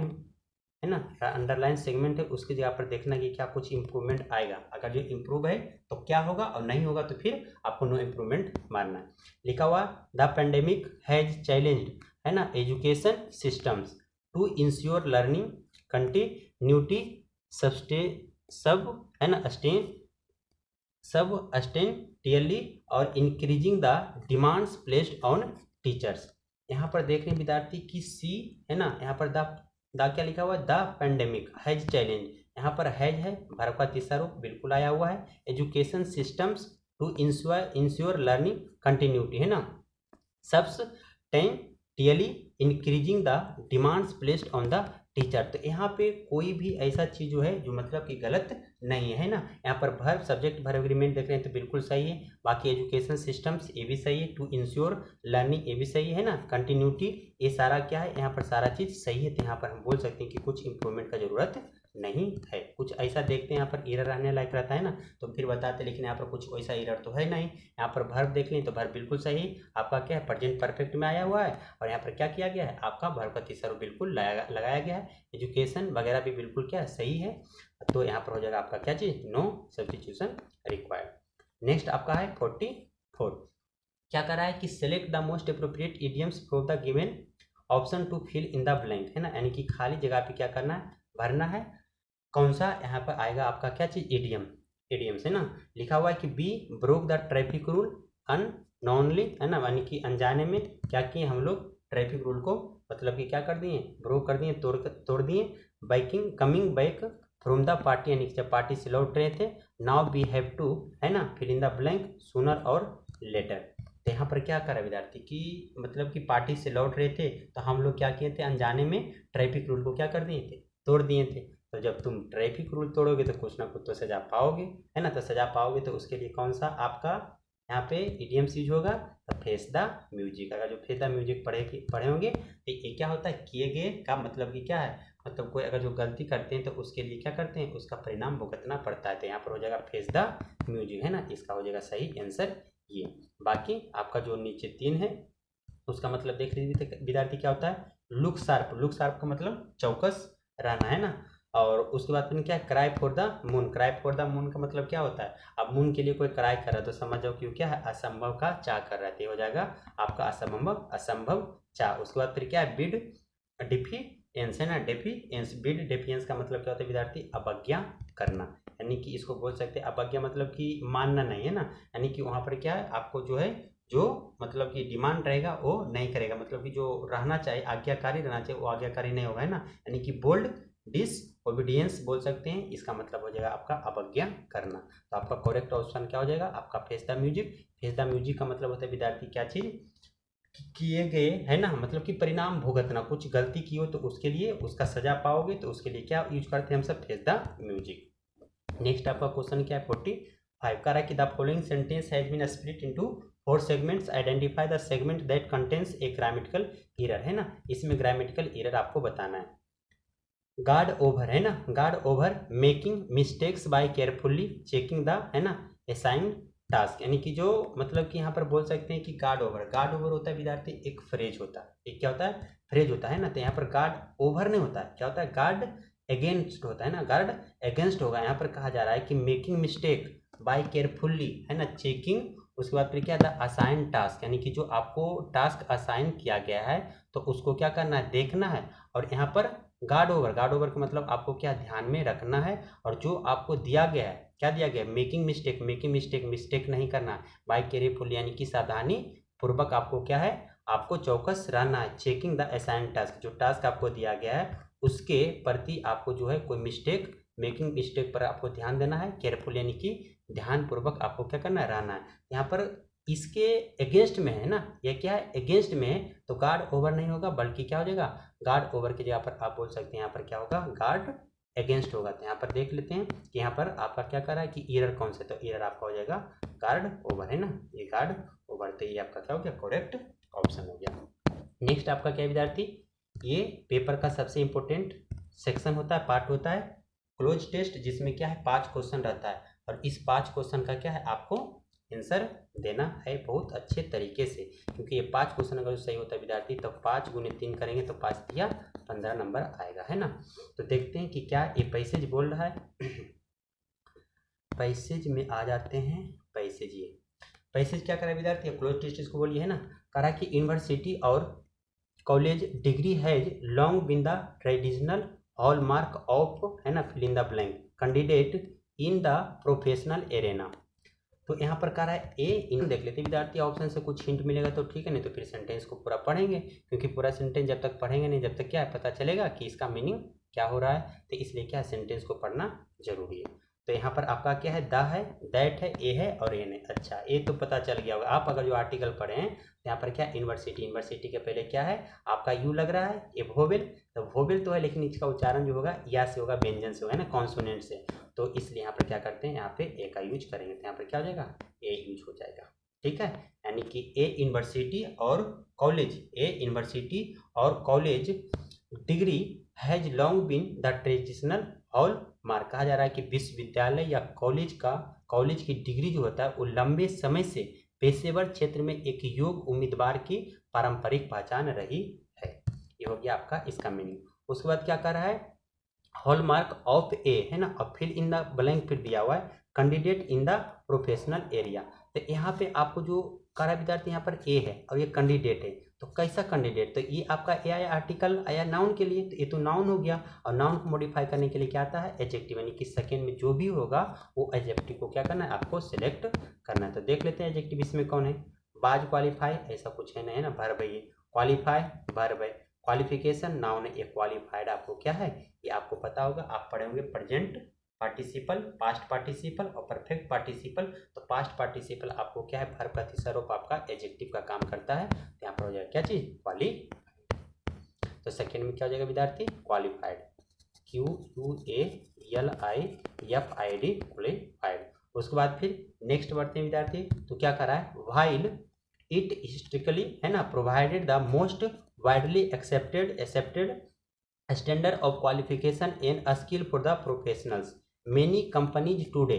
है ना, अंडरलाइन सेगमेंट है, उसकी जगह पर देखना कि क्या कुछ इंप्रूवमेंट आएगा, अगर जो इंप्रूव है तो क्या होगा, और नहीं होगा तो फिर आपको नो इंप्रूवमेंट मारना है। लिखा हुआ द पेंडेमिक हैज चैलेंज्ड, है ना, education systems to ensure learning continuity सब, है ना, सबस्टेंटियली और increasing the demands placed on teachers. यहाँ पर देख रहे हैं विद्यार्थी की सी, है ना, यहाँ पर द क्या लिखा हुआ है, द पेंडेमिक हैज चैलेंज, यहाँ पर हैज है वर्ब का तीसरा रूप बिल्कुल आया हुआ है। Education systems to ensure learning continuity, है ना, substantially increasing the demands placed on the teacher. तो यहाँ पे कोई भी ऐसा चीज जो है जो मतलब कि गलत नहीं है ना। यहाँ पर वर्ब सब्जेक्ट वर्ब एग्रीमेंट देख रहे हैं तो बिल्कुल सही है। बाकी एजुकेशन सिस्टम्स ये भी सही है, टू इंश्योर लर्निंग ये भी सही है ना, कंटिन्यूटी ये सारा क्या है, यहाँ पर सारा चीज सही है। तो यहाँ पर हम बोल सकते हैं कि कुछ इंप्रूवमेंट का जरूरत नहीं है। कुछ ऐसा देखते हैं यहाँ पर एरर रहने लायक रहता है ना तो फिर बताते, लेकिन यहाँ पर कुछ वैसा एरर तो है नहीं। यहाँ पर वर्ब देख लें तो वर्ब बिल्कुल सही आपका क्या है, प्रेजेंट परफेक्ट में आया हुआ है। और यहाँ पर क्या किया गया है, आपका वर्ब का तीसरा रूप बिल्कुल लगाया गया है। एजुकेशन वगैरह भी बिल्कुल क्या है, सही है। तो यहाँ पर हो जाएगा आपका क्या चीज, नो सब्स्टिट्यूशन रिक्वायर्ड। नेक्स्ट आपका है 44, क्या कर रहा है कि select the most appropriate idioms from the given option to fill in the blank, है ना, यानी कि खाली जगह पे क्या करना है, भरना है। कौन सा यहाँ पर आएगा आपका क्या चीज, इडियम्स, है ना। लिखा हुआ है कि be broke the traffic rule unknowingly, है ना, यानी कि अनजाने में क्या किए हम लोग, ट्रैफिक रूल को मतलब कि क्या कर दिए, ब्रोक कर दिए, तोड़ दिए। Biking coming back from the party, यानी कि जब पार्टी से लौट रहे थे। नाउ वी हैव टू, है ना, fill in the blank sooner or later. तो यहाँ पर क्या करा विद्यार्थी की, मतलब कि पार्टी से लौट रहे थे तो हम लोग क्या किए थे, अनजाने में ट्रैफिक रूल को क्या कर दिए थे, तोड़ दिए थे। तो जब तुम ट्रैफिक रूल तोड़ोगे तो कुछ ना कुछ तो सजा पाओगे, है ना। तो सजा पाओगे तो उसके लिए कौन सा आपका यहाँ पे इडियम्स यूज होगा, तो फेस द म्यूजिक। अगर जो फेस द म्यूजिक पढ़े होंगे तो ये क्या होता है, किए गए का मतलब कि क्या है, मतलब कोई अगर जो गलती करते हैं तो उसके लिए क्या करते हैं, उसका परिणाम भुगतना पड़ता है। तो यहाँ पर हो जाएगा फेस द म्यूजिक, है ना, इसका हो जाएगा सही आंसर ये। बाकी आपका जो नीचे 3 है उसका मतलब देख लीजिए विद्यार्थी क्या होता है, लुक शार्प का मतलब चौकस रहना, है ना। और उसके बाद फिर क्या है, cry for the moon. Cry for the moon का मतलब क्या होता है, अब मून के लिए कोई क्राई कर रहा है तो समझ जाओ कि क्या है, असंभव का चाह कर रहा है। हो जाएगा आपका असंभव चाह। उसके बाद फिर क्या है, बिड डिफिएंस, है ना, डेफिएंस। बिड डेफिएंस का मतलब क्या होता है विद्यार्थी, अवज्ञा करना, यानी कि इसको बोल सकते हैं अवज्ञा मतलब कि मानना नहीं, है ना। यानी कि वहाँ पर क्या है, आपको जो है जो मतलब कि डिमांड रहेगा वो नहीं करेगा, मतलब कि जो रहना चाहिए आज्ञाकारी रहना चाहिए वो आज्ञाकारी नहीं होगा, है ना। यानी कि बोल्ड डिसओबीडियंस बोल सकते हैं, इसका मतलब हो जाएगा आपका अवज्ञा करना। तो आपका करेक्ट ऑप्शन क्या हो जाएगा आपका face the music. Face the music का मतलब होता है विद्यार्थी क्या चीज, किए गए, है ना, मतलब कि परिणाम भुगतना, कुछ गलती की हो तो उसके लिए उसका सजा पाओगे तो उसके लिए क्या यूज करते हैं हम सब, फेस द म्यूजिक। नेक्स्ट आपका क्वेश्चन क्या है 45 का, है कि the following sentence has been split into 4 segments, identify the segment that contains a grammatical error, है ना। इसमें ग्रामेटिकल एरर आपको बताना है। गार्ड ओवर, है ना, guard over making mistakes by carefully checking the, है ना, असाइन टास्क, यानी कि जो मतलब कि यहाँ पर बोल सकते हैं कि गार्ड ओवर होता है विद्यार्थी एक फ्रेज होता है, एक क्या होता है फ्रेज होता है ना। तो यहाँ पर गार्ड ओवर नहीं होता है, क्या होता है गार्ड अगेंस्ट होता है ना, गार्ड अगेंस्ट होगा। यहाँ पर कहा जा रहा है कि मेकिंग मिस्टेक बाय केयरफुल्ली है ना चेकिंग, उसके बाद फिर क्या था असाइन टास्क, यानी कि जो आपको टास्क असाइन किया गया है तो उसको क्या करना है देखना है। और यहाँ पर गार्ड ओवर का मतलब आपको क्या ध्यान में रखना है, और जो आपको दिया गया है क्या दिया गया है मेकिंग मिस्टेक नहीं करना है, बाय केयरफुल यानी कि सावधानी पूर्वक आपको क्या है आपको चौकस रहना है। चेकिंग द असाइन टास्क, जो टास्क आपको दिया गया है उसके प्रति आपको जो है कोई मेकिंग मिस्टेक पर आपको ध्यान देना है। केयरफुल यानी कि ध्यान पूर्वक आपको क्या करना है रहना है। यहाँ पर इसके अगेंस्ट में है ना, यह क्या है अगेंस्ट में है, तो गार्ड ओवर नहीं होगा बल्कि क्या हो जाएगा गार्ड ओवर की जगह पर आप बोल सकते हैं यहाँ पर क्या होगा गार्ड अगेंस्ट होगा। तो यहाँ पर देख लेते हैं कि यहाँ पर आपका क्या कर रहा है कि ईरर कौन सा, तो ईरर आपका हो जाएगा गार्ड ओवर है ना, ये गार्ड ओवर, तो ये आपका क्या हो गया करेक्ट ऑप्शन हो गया। नेक्स्ट आपका क्या विद्यार्थी, ये पेपर का सबसे इंपॉर्टेंट सेक्शन होता है, पार्ट होता है क्लोज टेस्ट, जिसमें क्या है 5 क्वेश्चन रहता है, और इस 5 क्वेश्चन का क्या है आपको आंसर देना है बहुत अच्छे तरीके से, क्योंकि ये 5 क्वेश्चन अगर सही होता है विद्यार्थी तो 5 गुने 3 करेंगे तो 5 या 15 नंबर आएगा है ना। तो देखते हैं कि क्या ये पैसेज बोल रहा है। पैसेज में आ जाते हैं, पैसेज ये पैसेज क्या कर रहा है विद्यार्थी क्लोज टेस्ट इसको बोलिए है ना, कह रहा है कि यूनिवर्सिटी और college degree has long been the traditional hallmark of है ना fill in the blank candidate in the professional arena. तो यहाँ पर कह रहा है ए इन, देख लेते विद्यार्थी ऑप्शन से कुछ हिंट मिलेगा तो ठीक है, नहीं तो फिर सेंटेंस को पूरा पढ़ेंगे, क्योंकि पूरा सेंटेंस जब तक पढ़ेंगे नहीं जब तक क्या है पता चलेगा कि इसका मीनिंग क्या हो रहा है, तो इसलिए क्या सेंटेंस को पढ़ना जरूरी है। तो यहाँ पर आपका क्या है द है, दैट है, ए है और एन है। अच्छा ए तो पता चल गया होगा, आप अगर जो आर्टिकल पढ़े हैं तो यहाँ पर क्या यूनिवर्सिटी के पहले क्या है आपका यू लग रहा है, ये वोवेल, तो वोवेल तो है लेकिन इसका उच्चारण जो होगा या से होगा, व्यंजन से होगा ना कॉन्सोनेंट से, तो इसलिए यहाँ पर क्या करते हैं यहाँ पे ए का यूज करेंगे, तो यहाँ पर क्या हो जाएगा ए यूज हो जाएगा। ठीक है, यानी कि ए यूनिवर्सिटी और college degree has long been the traditional hallmark, कहा जा रहा है कि विश्वविद्यालय या कॉलेज की डिग्री जो होता है वो लंबे समय से पेशेवर क्षेत्र में एक योग्य उम्मीदवार की पारंपरिक पहचान रही है। ये हो गया आपका इसका मीनिंग। उसके बाद क्या कर रहा है हॉलमार्क ऑफ ए है ना, अब फिल इन द ब्लैंक फिर दिया हुआ है candidate in the professional area. तो यहाँ पे आपको जो कह रहा है विद्यार्थी यहाँ पर ए है और ये कैंडिडेट है, तो कैसा कैंडिडेट, तो ये आपका ए आया आर्टिकल आया नाउन के लिए, तो ये तो नाउन हो गया, और नाउन को मॉडिफाई करने के लिए क्या आता है एडजेक्टिव, यानी कि सेकंड में जो भी होगा वो एडजेक्टिव को क्या करना है आपको सिलेक्ट करना है। तो देख लेते हैं एडजेक्टिव इसमें कौन है, बाज क्वालिफाई ऐसा कुछ है ना वर्ब है, ये क्वालिफाई वर्ब है, क्वालिफिकेशन नाउन है, ये क्वालिफाइड आपको क्या है ये आपको पता होगा, आप पढ़े होंगे प्रेजेंट पार्टिसिपल, पास्ट पार्टिसिपल और परफेक्ट पार्टिसिपल। तो पास्ट पार्टिसिपल आपको क्या है वर्ब का तीसरा रूप आपका एडजेक्टिव का काम करता है, तो यहाँ पर हो जाएगा क्या चीज क्वालिफाइड। तो सेकंड में क्या हो जाएगा विद्यार्थी क्वालिफाइड, QUALIFIED क्वालिफाइड। उसके बाद फिर नेक्स्ट बढ़ते हैं विद्यार्थी, तो क्या कर रहा है व्हाइल इट हिस्टोरिकली है ना provided the most widely accepted standard of qualification and skill for the professionals many companies today.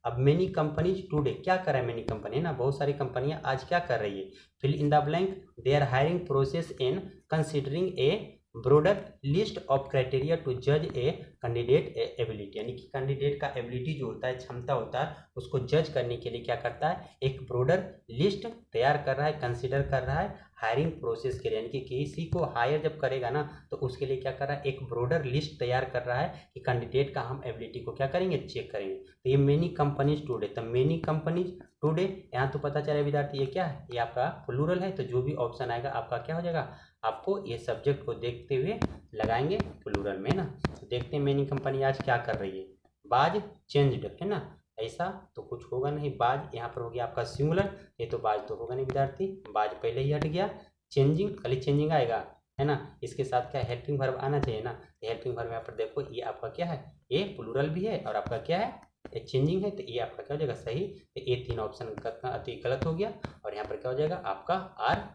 अब मेनी कंपनीज टूडे क्या कर रहा है, मेनी कंपनी है ना बहुत सारी कंपनियां आज क्या कर रही है fill in the blank, they are hiring process and considering a broader list of criteria to जज ए कैंडिडेट एबिलिटी, यानी कि कैंडिडेट का एबिलिटी जो होता है क्षमता होता है उसको जज करने के लिए क्या करता है एक ब्रोडर लिस्ट तैयार कर रहा है, कंसिडर कर रहा है हायरिंग प्रोसेस के लिए, यानी कि किसी को हायर जब करेगा ना तो उसके लिए क्या कर रहा है एक ब्रोडर लिस्ट तैयार कर रहा है कि कैंडिडेट का हम एबिलिटी को क्या करेंगे चेक करेंगे। तो ये मेनी कंपनीज टूडे, तो मेनी कंपनीज टूडे यहाँ तो पता चला विद्यार्थी ये क्या है ये आपका प्लूरल है, तो जो भी ऑप्शन आएगा आपका क्या हो जाएगा आपको ये सब्जेक्ट को देखते हुए लगाएंगे प्लूरल में ना। तो देखते हैं मेनी कंपनी आज क्या कर रही है, बाज चेंज्ड है ना, ऐसा तो कुछ होगा नहीं, बाज यहाँ पर हो गया आपका सिंगुलर, ये तो बाज तो होगा नहीं विद्यार्थी, बाज पहले ही हट गया, चेंजिंग खाली चेंजिंग आएगा है ना, इसके साथ क्या हेल्पिंग वर्ब आना चाहिए ना, हेल्पिंग वर्ब यहाँ पर देखो ये आपका क्या है ये प्लूरल भी है और आपका क्या है ये चेंजिंग है, तो ये आपका क्या हो जाएगा सही, तो ये तीन ऑप्शन गलत हो गया और यहाँ पर क्या हो जाएगा आपका आर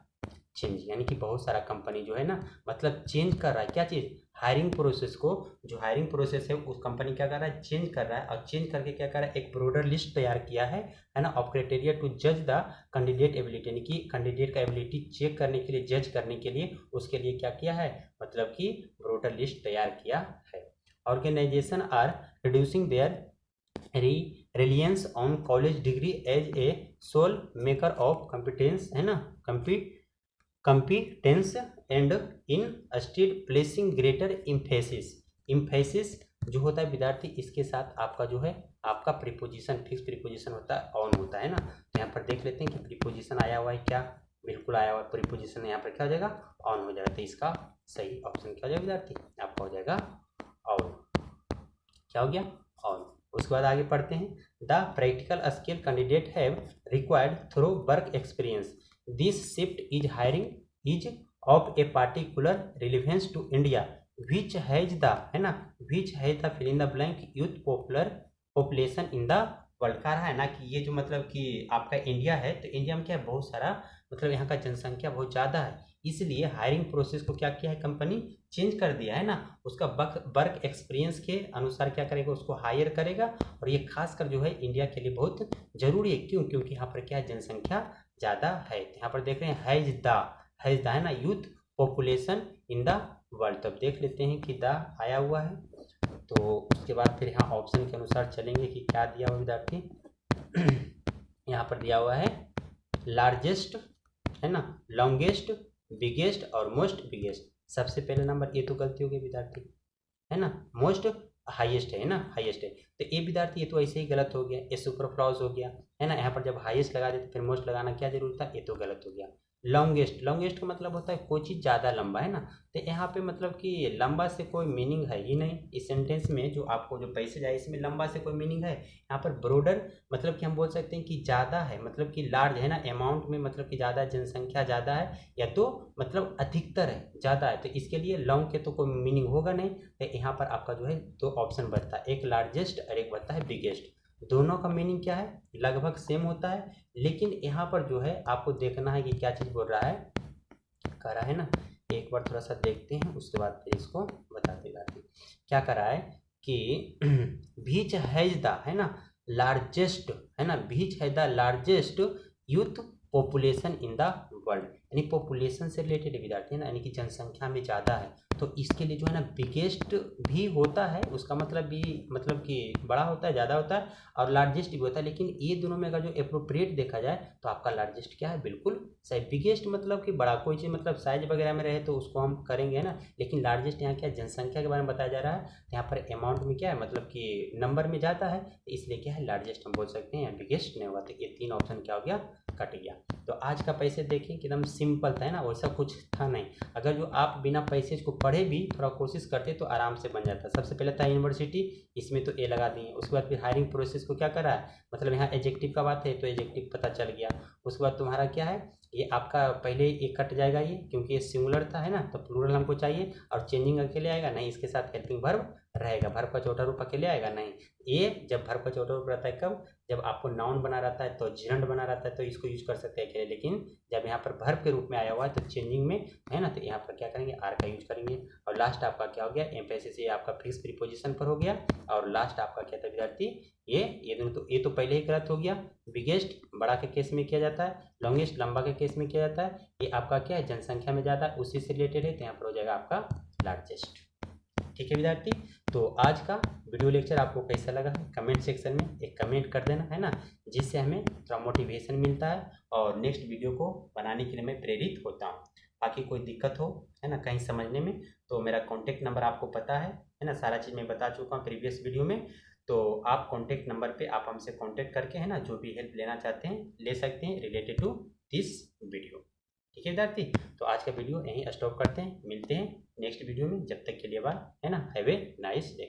चेंज, यानी कि बहुत सारा कंपनी जो है ना मतलब चेंज कर रहा है क्या चीज़, हायरिंग प्रोसेस को, जो हायरिंग प्रोसेस है उस कंपनी क्या कर रहा है, चेंज कर रहा है। और चेंज करके क्या कर रहा है, एक ब्रोडर लिस्ट तैयार किया है ना, ऑफ क्राइटेरिया टू जज द कैंडिडेट एबिलिटी, यानी कि कैंडिडेट का एबिलिटी चेक करने के लिए, जज करने के लिए, उसके लिए क्या किया है, मतलब कि ब्रोडर लिस्ट तैयार किया है। Organisation are reducing their reliance on college degree as a sole maker of competence, है ना, competence and in instead placing greater emphasis जो होता है विद्यार्थी, इसके साथ आपका जो है आपका प्रीपोजिशन, फिक्स प्रीपोजिशन होता है, ऑन होता है ना। तो यहाँ पर देख लेते हैं कि प्रीपोजिशन आया हुआ है क्या, बिल्कुल आया हुआ है प्रीपोजिशन, यहाँ पर क्या हो जाएगा, ऑन हो जाएगा। तो इसका सही ऑप्शन क्या हो जाएगा विद्यार्थी, आपका हो जाएगा ऑन। क्या हो गया, ऑन। उसके बाद आगे पढ़ते हैं, the practical skill candidate have required through work experience, this shift is hiring is of a particular relevance to India, which has the, है ना, which has the fill in the blank youth population in the world. कह रहा है ना कि ये जो मतलब कि आपका इंडिया है, तो इंडिया में क्या है, बहुत सारा मतलब यहाँ का जनसंख्या बहुत ज़्यादा है, इसलिए हायरिंग प्रोसेस को क्या किया है कंपनी, चेंज कर दिया है ना। उसका वर्क एक्सपीरियंस के अनुसार क्या करेगा, उसको हायर करेगा। और ये खासकर जो है इंडिया के लिए बहुत जरूरी है, क्यों, क्योंकि यहाँ पर क्या है, जनसंख्या ज़्यादा है। तो यहाँ पर देख रहे हैं हैज द है ना, youth population in the world. तो अब देख लेते हैं कि द आया हुआ है, तो उसके बाद फिर यहाँ ऑप्शन के अनुसार चलेंगे कि क्या दिया हुआ विद्यार्थी। यहाँ पर दिया हुआ है लार्जेस्ट, है ना, लॉन्गेस्ट, बिगेस्ट और मोस्ट बिगेस्ट। सबसे पहले नंबर ये तो गलती हो गई विद्यार्थी, है ना, मोस्ट हाईएस्ट है ना, हाईएस्ट है, तो ये विद्यार्थी ये तो ऐसे ही गलत हो गया, ये सुपरफ्लॉज हो गया, है ना। यहाँ पर जब हाईएस्ट लगा देते फिर मोस्ट लगाना क्या जरूरी था, ये तो गलत हो गया। लॉन्गेस्ट का मतलब होता है कोई चीज़ ज़्यादा लंबा, है ना, तो यहाँ पे मतलब कि लंबा से कोई मीनिंग है ही नहीं इस सेंटेंस में, जो आपको जो पैसेज है इसमें लंबा से कोई मीनिंग है। यहाँ पर ब्रोडर मतलब कि हम बोल सकते हैं कि ज़्यादा है, मतलब कि लार्ज है ना, अमाउंट में मतलब कि ज़्यादा, जनसंख्या ज़्यादा है, या तो मतलब अधिकतर है, ज़्यादा है, तो इसके लिए लॉन्ग के तो कोई मीनिंग होगा नहीं। तो यहाँ पर आपका जो है दो ऑप्शन बचता है, एक लार्जेस्ट और एक बचता है बिगेस्ट। दोनों का मीनिंग क्या है, लगभग सेम होता है, लेकिन यहाँ पर जो है आपको देखना है कि क्या चीज़ बोल रहा है, कह रहा है ना, एक बार थोड़ा सा देखते हैं उसके बाद फिर इसको बताते जाते। क्या कर रहा है कि बीच हैज द, है ना, लार्जेस्ट, है ना, बीच है the largest youth population in the world, यानी पॉपुलेशन से रिलेटेड विद्यार्थी है ना, यानी कि जनसंख्या में ज़्यादा है, तो इसके लिए जो है ना बिगेस्ट भी होता है, उसका मतलब भी मतलब कि बड़ा होता है, ज़्यादा होता है, और लार्जेस्ट भी होता है, लेकिन ये दोनों में अगर जो अप्रोप्रिएट देखा जाए तो आपका लार्जेस्ट क्या है, बिल्कुल सही। बिगेस्ट मतलब कि बड़ा, कोई चीज़ मतलब साइज वगैरह में रहे तो उसको हम करेंगे ना, लेकिन लार्जेस्ट यहाँ क्या जनसंख्या के बारे में बताया जा रहा है, तो यहाँ पर अमाउंट में क्या है, मतलब कि नंबर में जाता है, तो इसलिए क्या है लार्जेस्ट हम बोल सकते हैं, बिगेस्ट नहीं होगा। तो ये तीन ऑप्शन क्या हो गया, कट गया। तो आज का पैसे देखें कि एकदम सिंपल था, है ना, वैसा कुछ था नहीं। अगर जो आप बिना पैसेज को पढ़े भी थोड़ा कोशिश करते तो आराम से बन जाता। सबसे पहले था यूनिवर्सिटी, इसमें तो ए लगा दिए, उसके बाद फिर हायरिंग प्रोसेस को क्या करा है, मतलब यहाँ एडजेक्टिव का बात है तो एडजेक्टिव पता चल गया। उसके बाद तुम्हारा क्या है, ये आपका पहले ये कट जाएगा ये, क्योंकि ये सिंगुलर था, है ना, तो प्लूरल हमको चाहिए, और चेंजिंग अकेले आएगा नहीं, इसके साथ हेल्पिंग वर्ब रहेगा, वर्ब का चौथा रूप अकेले आएगा नहीं। ये जब वर्ब का चौथा रूप रहता है कब, जब आपको नाउन बना रहता है तो जिरंड बना रहता है तो इसको यूज कर सकते हैं अकेले, लेकिन जब यहाँ पर वर्ब के रूप में आया हुआ है तो चेंजिंग में, है ना, तो यहाँ पर क्या करेंगे, आर का यूज करेंगे। और लास्ट आपका क्या हो गया, एम्फेसिस, ये आपका फिक्स प्रीपोजिशन पर हो गया। और लास्ट आपका क्या था विद्यार्थी, ये दोनों, तो ये तो पहले ही गलत हो गया। बिगेस्ट बड़ा के केस में किया जाता है, लॉन्गेस्ट लंबा के केस में किया जाता है, ये आपका क्या है जनसंख्या में ज़्यादा उसी से रिलेटेड है, तो यहाँ पर हो जाएगा आपका लार्जेस्ट। ठीक है विद्यार्थी, तो आज का वीडियो लेक्चर आपको कैसा लगा है कमेंट सेक्शन में एक कमेंट कर देना, है ना, जिससे हमें थोड़ा मोटिवेशन मिलता है और नेक्स्ट वीडियो को बनाने के लिए मैं प्रेरित होता हूँ। बाकी कोई दिक्कत हो, है ना, कहीं समझने में, तो मेरा कॉन्टैक्ट नंबर आपको पता है ना, सारा चीज़ मैं बता चुका हूँ प्रीवियस वीडियो में। तो आप कॉन्टैक्ट नंबर पे आप हमसे कॉन्टैक्ट करके, है ना, जो भी हेल्प लेना चाहते हैं ले सकते हैं रिलेटेड टू दिस वीडियो। ठीक है विद्यार्थी, तो आज का वीडियो यहीं स्टॉप करते हैं, मिलते हैं नेक्स्ट वीडियो में, जब तक के लिए बाय, है ना, हैव ए नाइस डे।